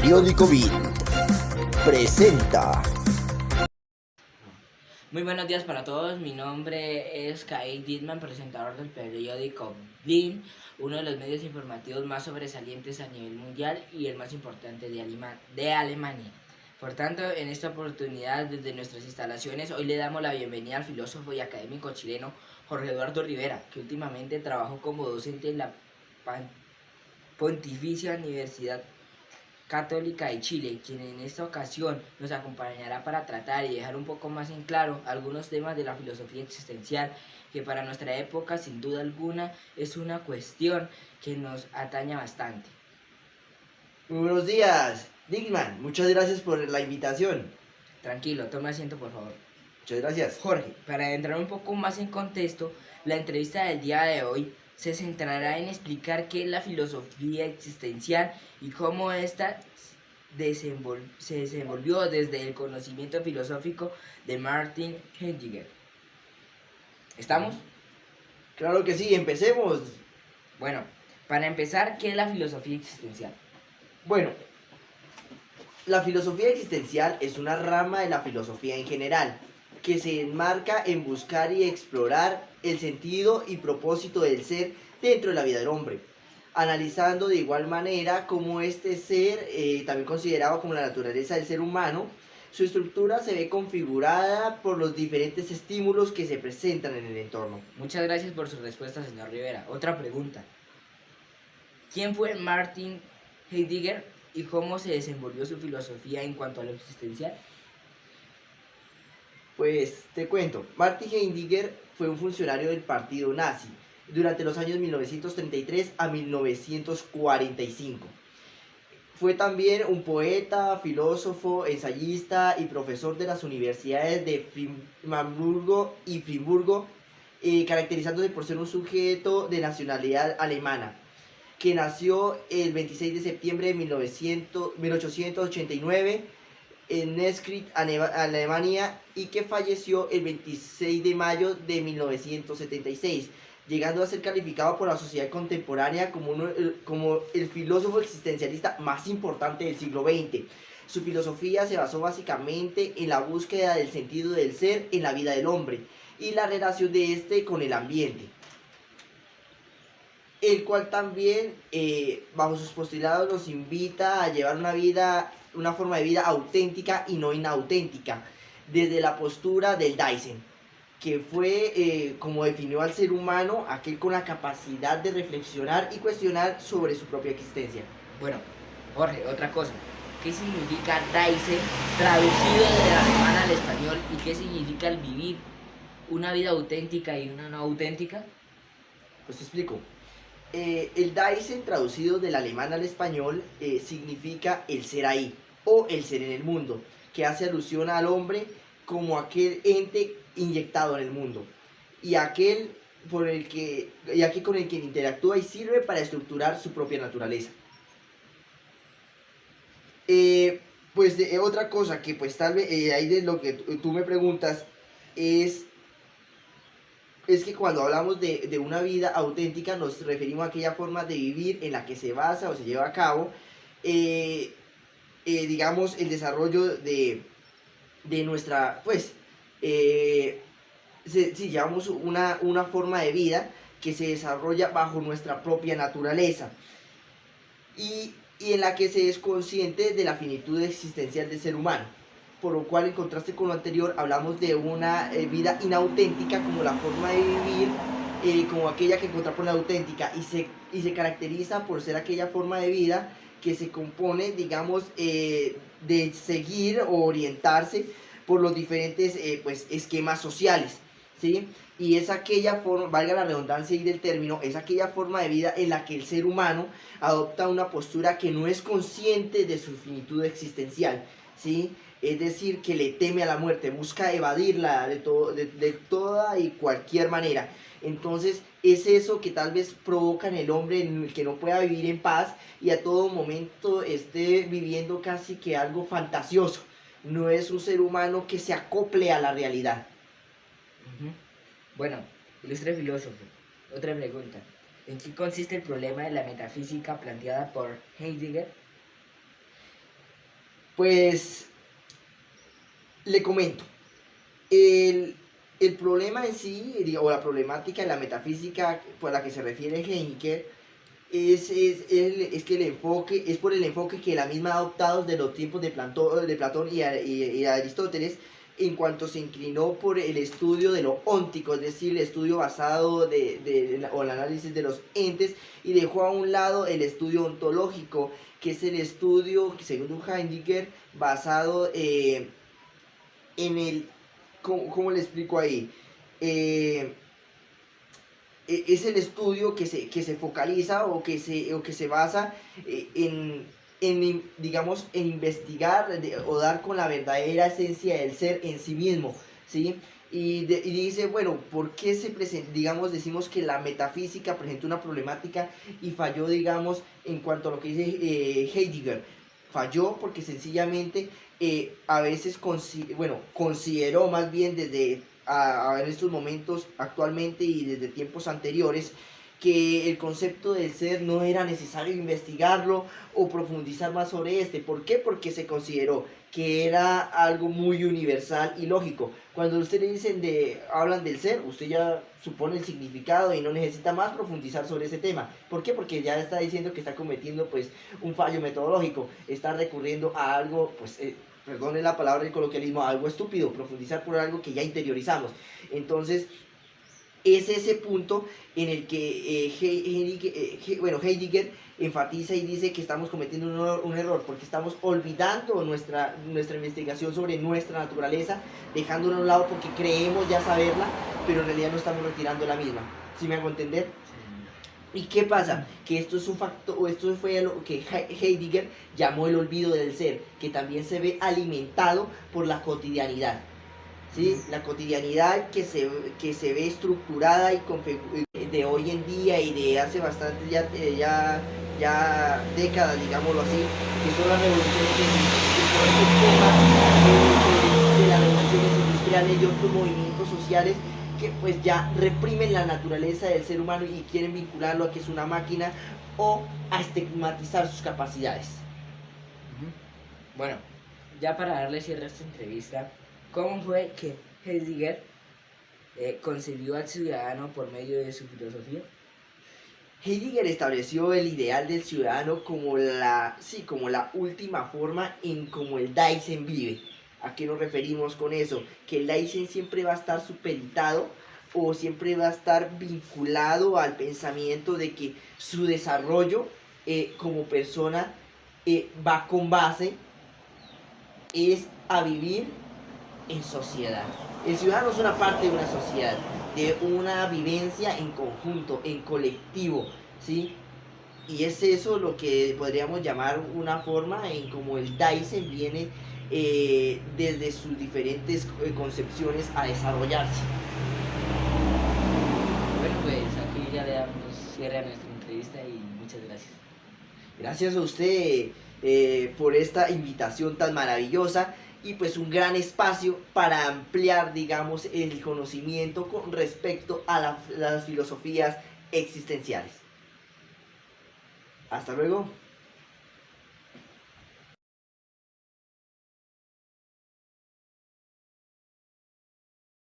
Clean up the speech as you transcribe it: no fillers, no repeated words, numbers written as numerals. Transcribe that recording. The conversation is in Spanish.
Periódico BID presenta. Muy buenos días para todos, mi nombre es Kyle Dittman, presentador del periódico BID, uno de los medios informativos más sobresalientes a nivel mundial y el más importante de Alemania. Por tanto, en esta oportunidad, desde nuestras instalaciones, hoy le damos la bienvenida al filósofo y académico chileno Jorge Eduardo Rivera, que últimamente trabajó como docente en la Pontificia Universidad Católica de Chile, quien en esta ocasión nos acompañará para tratar y dejar un poco más en claro algunos temas de la filosofía existencial, que para nuestra época sin duda alguna es una cuestión que nos atañe bastante. Muy buenos días, Digman. Muchas gracias por la invitación. Tranquilo, tome asiento por favor. Muchas gracias. Jorge, para entrar un poco más en contexto, la entrevista del día de hoy se centrará en explicar qué es la filosofía existencial y cómo ésta se desenvolvió desde el conocimiento filosófico de Martin Heidegger. ¿Estamos? Claro que sí, empecemos. Bueno, para empezar, ¿qué es la filosofía existencial? Bueno, la filosofía existencial es una rama de la filosofía en general, que se enmarca en buscar y explorar el sentido y propósito del ser dentro de la vida del hombre, analizando de igual manera cómo este ser, también considerado como la naturaleza del ser humano, su estructura se ve configurada por los diferentes estímulos que se presentan en el entorno. Muchas gracias por su respuesta, señor Rivera. Otra pregunta. ¿Quién fue Martin Heidegger y cómo se desenvolvió su filosofía en cuanto a lo existencial? Pues te cuento, Martin Heidegger fue un funcionario del partido nazi durante los años 1933 a 1945. Fue también un poeta, filósofo, ensayista y profesor de las universidades de Hamburgo y Friburgo, caracterizándose por ser un sujeto de nacionalidad alemana, que nació el 26 de septiembre de 1889 en Neskrit, Alemania, y que falleció el 26 de mayo de 1976, llegando a ser calificado por la sociedad contemporánea como el filósofo existencialista más importante del siglo XX. Su filosofía se basó básicamente en la búsqueda del sentido del ser en la vida del hombre y la relación de este con el ambiente, el cual también, bajo sus postulados, nos invita a llevar una forma de vida auténtica y no inauténtica, desde la postura del Dasein, que fue, como definió al ser humano, aquel con la capacidad de reflexionar y cuestionar sobre su propia existencia. Bueno, Jorge, otra cosa. ¿Qué significa Dasein traducido del alemán al español y qué significa el vivir una vida auténtica y una no auténtica? Pues te explico. El Dasein, traducido del alemán al español, significa el ser ahí o el ser en el mundo, que hace alusión al hombre como aquel ente inyectado en el mundo y aquel con el que interactúa y sirve para estructurar su propia naturaleza. Otra cosa que pues tal vez ahí de lo que tú me preguntas es que cuando hablamos de una vida auténtica nos referimos a aquella forma de vivir en la que se basa o se lleva a cabo, digamos, el desarrollo de nuestra, pues, si llevamos una forma de vida que se desarrolla bajo nuestra propia naturaleza y en la que se es consciente de la finitud existencial del ser humano. Por lo cual, en contraste con lo anterior, hablamos de una vida inauténtica como la forma de vivir, como aquella que encontramos la auténtica, y se caracteriza por ser aquella forma de vida que se compone, digamos, de seguir o orientarse por los diferentes pues, esquemas sociales, ¿sí? Y es aquella forma, valga la redundancia y del término, es aquella forma de vida en la que el ser humano adopta una postura que no es consciente de su finitud existencial, ¿sí? Es decir, que le teme a la muerte, busca evadirla de toda y cualquier manera. Entonces es eso que tal vez provoca en el hombre en el que no pueda vivir en paz y a todo momento esté viviendo casi que algo fantasioso. No es un ser humano que se acople a la realidad. Bueno, ilustre filósofo, otra pregunta. ¿En qué consiste el problema de la metafísica planteada por Heidegger? Pues le comento, el problema en sí, o la problemática de la metafísica por la que se refiere Heidegger, es que el enfoque, es por el enfoque que la misma ha adoptado de los tiempos de Platón y Aristóteles, en cuanto se inclinó por el estudio de lo óntico, es decir, el estudio basado o el análisis de los entes, y dejó a un lado el estudio ontológico, que es el estudio, según Heidegger, basado en el, ¿cómo le explico ahí? Es el estudio que se focaliza o que se basa digamos, en investigar o dar con la verdadera esencia del ser en sí mismo, ¿sí? Y dice, bueno, ¿por qué digamos, decimos que la metafísica presenta una problemática y falló, digamos, en cuanto a lo que dice Heidegger? Falló porque sencillamente a veces consideró más bien desde en estos momentos actualmente y desde tiempos anteriores que el concepto del ser no era necesario investigarlo o profundizar más sobre este. ¿Por qué? Porque se consideró que era algo muy universal y lógico. Cuando ustedes hablan del ser, usted ya supone el significado y no necesita más profundizar sobre ese tema. ¿Por qué? Porque ya está diciendo que está cometiendo pues un fallo metodológico, está recurriendo a algo pues perdone la palabra del coloquialismo, algo estúpido, profundizar por algo que ya interiorizamos. Entonces es ese punto en el que Heidegger enfatiza y dice que estamos cometiendo un error, porque estamos olvidando nuestra investigación sobre nuestra naturaleza, dejándola a un lado porque creemos ya saberla, pero en realidad no estamos retirando la misma. ¿Sí me hago entender? ¿Y qué pasa? Que esto es un factor, o esto fue lo que Heidegger llamó el olvido del ser, que también se ve alimentado por la cotidianidad. ¿Sí? La cotidianidad que se ve estructurada y de hoy en día y de hace bastante ya décadas, digámoslo así, que son las revoluciones de las revoluciones industriales y otros movimientos sociales que pues ya reprimen la naturaleza del ser humano y quieren vincularlo a que es una máquina o a estigmatizar sus capacidades. Bueno, ya para darle cierre a esta entrevista, ¿cómo fue que Heidegger concibió al ciudadano por medio de su filosofía? Heidegger estableció el ideal del ciudadano como la última forma en cómo el Dasein vive. ¿A qué nos referimos con eso? Que el Dasein siempre va a estar supeditado o siempre va a estar vinculado al pensamiento de que su desarrollo como persona va con base es a vivir en sociedad. El ciudadano es una parte de una sociedad, de una vivencia en conjunto, en colectivo, ¿sí? Y es eso lo que podríamos llamar una forma en como el Dasein viene desde sus diferentes concepciones a desarrollarse. Bueno, pues aquí ya le damos cierre a nuestra entrevista y muchas gracias. Gracias a usted por esta invitación tan maravillosa y pues un gran espacio para ampliar, digamos, el conocimiento con respecto a las filosofías existenciales. Hasta luego.